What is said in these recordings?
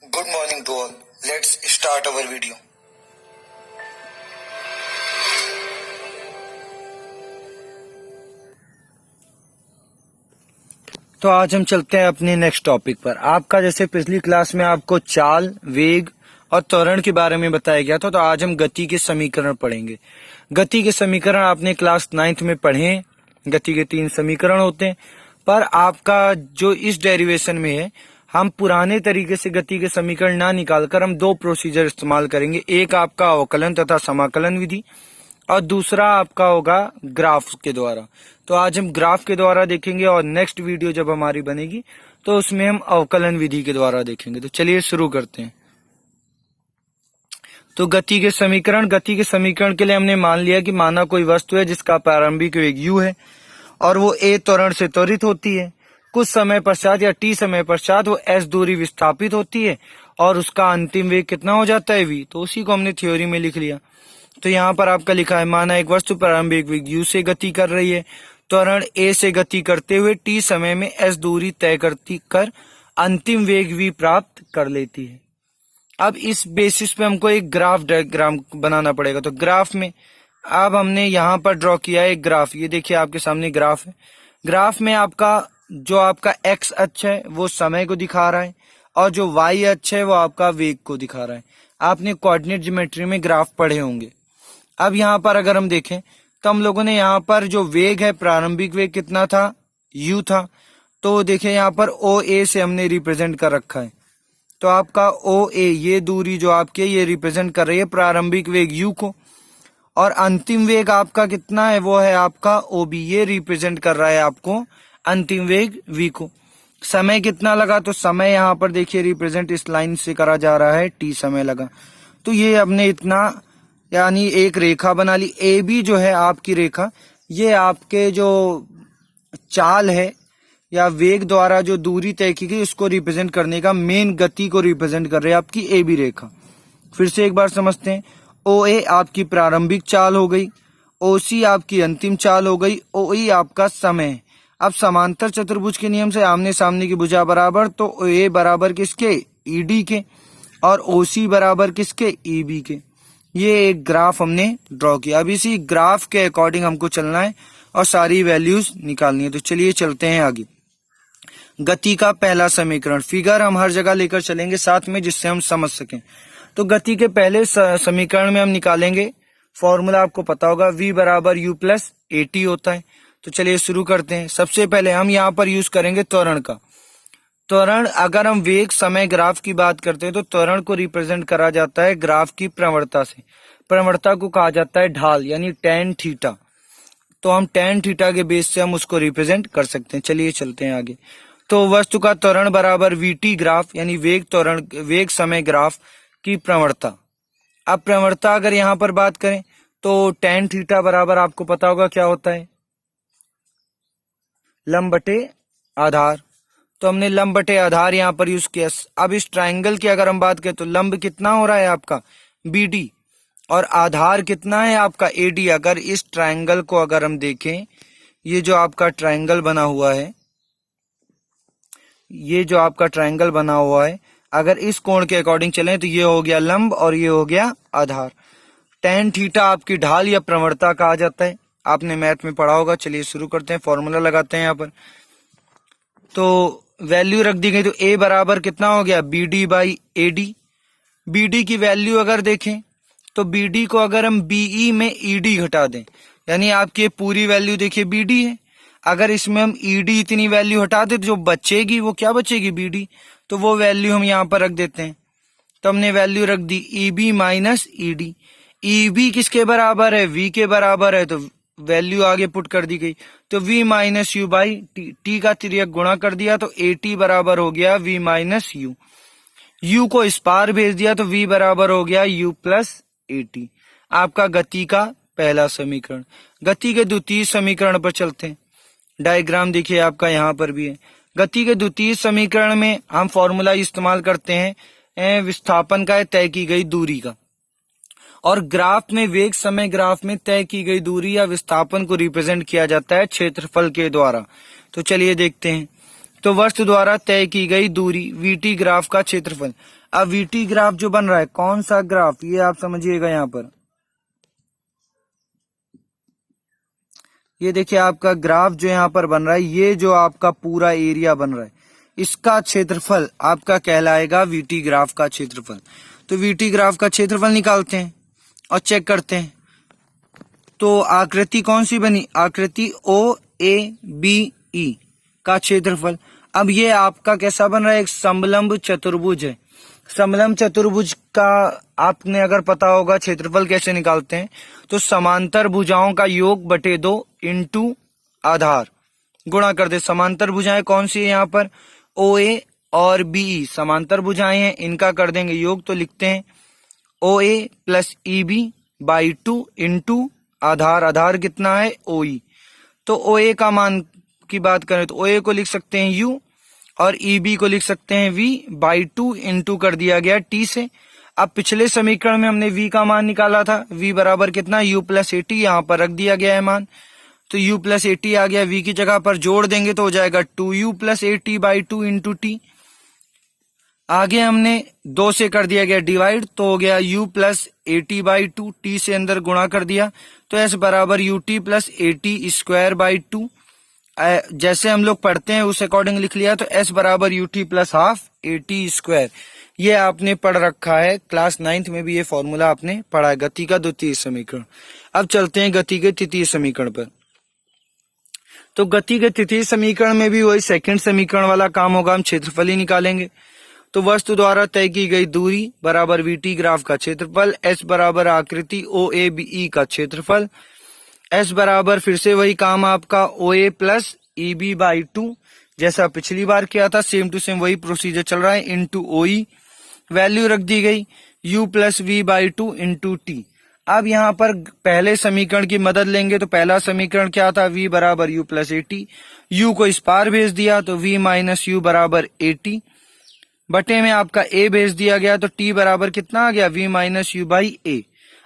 Good morning to all. Let's start our video. तो आज हम चलते हैं अपने नेक्स्ट टॉपिक पर। आपका जैसे पिछली क्लास में आपको चाल, वेग और त्वरण के बारे में बताया गया था, तो आज हम गति के समीकरण पढ़ेंगे। गति के समीकरण आपने क्लास 9th में पढ़े हैं। गति के 3 समीकरण होते हैं, पर आपका जो इस डेरिवेशन में है, हम पुराने तरीके से गति के समीकरण ना निकालकर हम 2 प्रोसीजर इस्तेमाल करेंगे। एक आपका अवकलन तथा समाकलन विधि और दूसरा आपका होगा ग्राफ के द्वारा। तो आज हम ग्राफ के द्वारा देखेंगे और नेक्स्ट वीडियो जब हमारी बनेगी तो उसमें हम अवकलन विधि के द्वारा देखेंगे। तो चलिए शुरू करते हैं। तो गति के समीकरण के लिए हमने मान लिया कि माना कोई वस्तु है जिसका प्रारंभिक वेग u है और वो a त्वरण से त्वरित होती है। कुछ समय पश्चात या t समय पश्चात वो s दूरी विस्थापित होती है और उसका अंतिम वेग कितना हो जाता है v। तो उसी को हमने थ्योरी में लिख लिया। तो यहाँ पर आपका लिखा है, माना एक वस्तु प्रारंभिक वेग u से गति कर रही है, त्वरण a से गति करते हुए t समय में s दूरी तय कर अंतिम वेग v प्राप्त कर लेती है। अब इस बेसिस पे हमको एक ग्राफ डायग्राम बनाना पड़ेगा। तो ग्राफ में अब हमने यहाँ पर ड्रॉ किया है एक ग्राफ। ये देखिए आपके सामने ग्राफ है। ग्राफ में आपका जो आपका x अक्ष है वो समय को दिखा रहा है और जो y अक्ष है वो आपका वेग को दिखा रहा है। आपने कोऑर्डिनेट ज्योमेट्री में ग्राफ पढ़े होंगे। अब यहाँ पर अगर हम देखें तो हम लोगों ने यहाँ पर जो वेग है, प्रारंभिक वेग कितना था, u था। तो देखिए यहाँ पर OA से हमने रिप्रेजेंट कर रखा है। तो आपका OA ये दूरी जो आपकी ये रिप्रेजेंट कर रही है प्रारंभिक वेग u को, और अंतिम वेग आपका कितना है वो है आपका OB, ये रिप्रेजेंट कर रहा है आपको अंतिम वेग v को। समय कितना लगा, तो समय यहाँ पर देखिए रिप्रेजेंट इस लाइन से करा जा रहा है, t समय लगा। तो ये हमने इतना यानी एक रेखा बना ली। AB जो है आपकी रेखा, ये आपके जो चाल है या वेग द्वारा जो दूरी तय की गई उसको रिप्रेजेंट करने का, मेन गति को रिप्रेजेंट कर रहे हैं आपकी AB रेखा। फिर से एक बार समझते हैं। OA आपकी प्रारंभिक चाल हो गई, OC आपकी अंतिम चाल हो गई, OE आपका समय है। अब समांतर चतुर्भुज के नियम से आमने सामने की भुजा बराबर, तो OA बराबर किसके, ED के, और OC बराबर किसके, EB के। ये एक ग्राफ हमने ड्रॉ किया। अब इसी ग्राफ के अकॉर्डिंग हमको चलना है और सारी वैल्यूज निकालनी है। तो चलिए चलते हैं आगे। गति का पहला समीकरण, फिगर हम हर जगह लेकर चलेंगे साथ में, जिससे हम समझ सकें। तो गति के पहले समीकरण में हम निकालेंगे, फॉर्मूला आपको पता होगा, v बराबर u प्लस AT होता है। तो चलिए शुरू करते हैं। सबसे पहले हम यहाँ पर यूज करेंगे त्वरण का। त्वरण, अगर हम वेग समय ग्राफ की बात करते हैं तो त्वरण को रिप्रेजेंट करा जाता है ग्राफ की प्रवणता से। प्रवणता को कहा जाता है ढाल, यानी tan थीटा। तो हम tan थीटा के बेस से हम उसको रिप्रेजेंट कर सकते हैं। चलिए चलते हैं आगे। तो वस्तु का त्वरण बराबर vt ग्राफ, यानी वेग समय ग्राफ की प्रवणता। अब प्रवणता अगर यहाँ पर बात करें तो tan थीटा बराबर आपको पता होगा क्या होता है, लंब बटे आधार। तो हमने लंब बटे आधार यहाँ पर यूज किया। अब इस ट्राइंगल की अगर हम बात करें तो लंब कितना हो रहा है आपका BD और आधार कितना है आपका AD। अगर इस ट्राइंगल को अगर हम देखें, ये जो आपका ट्राइंगल बना हुआ है, ये जो आपका ट्राइंगल बना हुआ है, अगर इस कोण के अकॉर्डिंग चलें तो ये हो गया लंब और ये हो गया आधार। tan थीटा आपकी ढाल या प्रवणता कहा जाता है, आपने मैथ में पढ़ा होगा। चलिए शुरू करते हैं, फॉर्मूला लगाते हैं यहाँ पर। तो वैल्यू रख दी गई, तो A बराबर कितना हो गया, BD बाई AD। BD की वैल्यू अगर देखें तो BD को अगर हम BE में ED घटा दें, यानी आपकी पूरी वैल्यू देखिए BD है, अगर इसमें हम ED इतनी वैल्यू हटा दें तो जो बचेगी वो क्या बचेगी, BD। तो वो वैल्यू हम यहाँ पर रख देते हैं। तो हमने वैल्यू रख दी EB माइनस ED। EB किसके बराबर है, V के बराबर है, तो वैल्यू आगे पुट कर दी गई। तो V minus U by T का तिर्यक गुणा कर दिया, तो AT बराबर हो गया V माइनस U। U को इस पार भेज दिया तो V बराबर हो गया U प्लस AT। आपका गति का पहला समीकरण। गति के द्वितीय समीकरण पर चलते हैं। डायग्राम देखिए आपका यहाँ पर भी है। गति के द्वितीय समीकरण में हम फॉर्मूला इस्तेमाल करते हैं विस्थापन का तय की गई दूरी का, और ग्राफ में वेग समय ग्राफ में तय की गई दूरी या विस्थापन को रिप्रेजेंट किया जाता है क्षेत्रफल के द्वारा। तो चलिए देखते हैं। तो वस्तु द्वारा तय की गई दूरी वीटी ग्राफ का क्षेत्रफल। अब वीटी ग्राफ जो बन रहा है, कौन सा ग्राफ, ये आप समझिएगा। यहाँ पर ये देखिए आपका ग्राफ जो यहाँ पर बन रहा है, ये जो आपका पूरा एरिया बन रहा है, इसका क्षेत्रफल आपका कहलाएगा वीटी ग्राफ का क्षेत्रफल। तो वीटी ग्राफ का क्षेत्रफल निकालते हैं और चेक करते हैं। तो आकृति कौन सी बनी, आकृति ओ ए बी ई का क्षेत्रफल। अब ये आपका कैसा बन रहा है, एक समलंब चतुर्भुज है। समलंब चतुर्भुज का आपने अगर पता होगा क्षेत्रफल कैसे निकालते हैं, तो समांतर भुजाओं का योग बटे 2 इंटू आधार गुणा कर दे। समांतर भुजाएं कौन सी है यहाँ पर, ओ ए और बी समांतर भुजाएं हैं, इनका कर देंगे योग। तो लिखते हैं O A plus E B by 2 into आधार, आधार कितना है ओ ई। तो ओ ए का मान की बात करें तो ओ ए को लिख सकते हैं यू और ई बी को लिख सकते हैं v बाई 2 इंटू कर दिया गया t से। अब पिछले समीकरण में हमने v का मान निकाला था, v बराबर कितना u प्लस 80, यहाँ पर रख दिया गया है मान। तो u प्लस 80 आ गया, v की जगह पर जोड़ देंगे तो हो जाएगा 2u plus 80 by 2 into T. आगे हमने 2 से कर दिया गया डिवाइड, तो हो गया u प्लस 80 बाई 2, t से अंदर गुणा कर दिया तो s बराबर ut प्लस 80 स्क्वायर बाई 2। जैसे हम लोग पढ़ते हैं उस अकॉर्डिंग लिख लिया, तो s बराबर ut प्लस हाफ 80 स्क्वायर। ये आपने पढ़ रखा है, क्लास 9th में भी ये फॉर्मूला आपने पढ़ा है, गति का द्वितीय समीकरण। अब चलते हैं गति के तृतीय समीकरण पर। तो गति के तृतीय समीकरण में भी वही सेकंड समीकरण वाला काम होगा, हम क्षेत्रफल ही निकालेंगे। तो वस्तु द्वारा तय की गई दूरी बराबर वीटी ग्राफ का क्षेत्रफल, s बराबर आकृति ओ ए बी ई का क्षेत्रफल, s बराबर फिर से वही काम आपका ओ A plus E B by 2, जैसा पिछली बार किया था सेम टू सेम वही प्रोसीजर चल रहा है, इंटू ओ ई। वैल्यू रख दी गई u plus V by 2 into T. अब यहाँ पर पहले समीकरण की मदद लेंगे, तो पहला समीकरण क्या था, v बराबर u प्लस 80, u को इस पार भेज दिया तो v माइनस यू बराबर 80, बटे में आपका a भेज दिया गया तो t बराबर कितना आ गया, v minus U by a।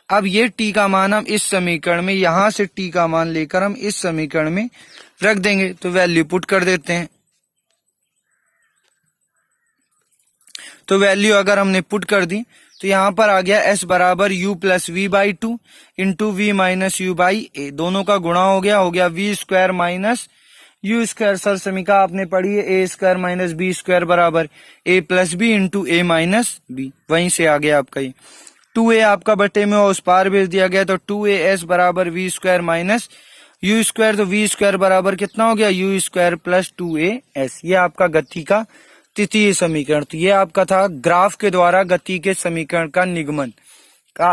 अब ये t का मान हम इस समीकरण में, यहां से t का मान लेकर हम इस समीकरण में रख देंगे। तो वैल्यू पुट कर देते हैं। तो वैल्यू अगर हमने पुट कर दी तो यहाँ पर आ गया s बराबर u plus V by 2 into V minus U by a, दोनों का गुणा हो गया v square minus U square. Sir समीका आपने पढ़ी है, a square minus B square बराबर a plus B into a minus B, वहीं से आ गया आपका ये 2a आपका बटे में और उस पार भेज दिया गया तो 2as बराबर v square minus U square, तो v स्क्वायर बराबर कितना हो गया, u स्क्वायर प्लस 2as। ये आपका गति का तृतीय समीकरण। तो ये आपका था ग्राफ के द्वारा गति के समीकरण का निगमन।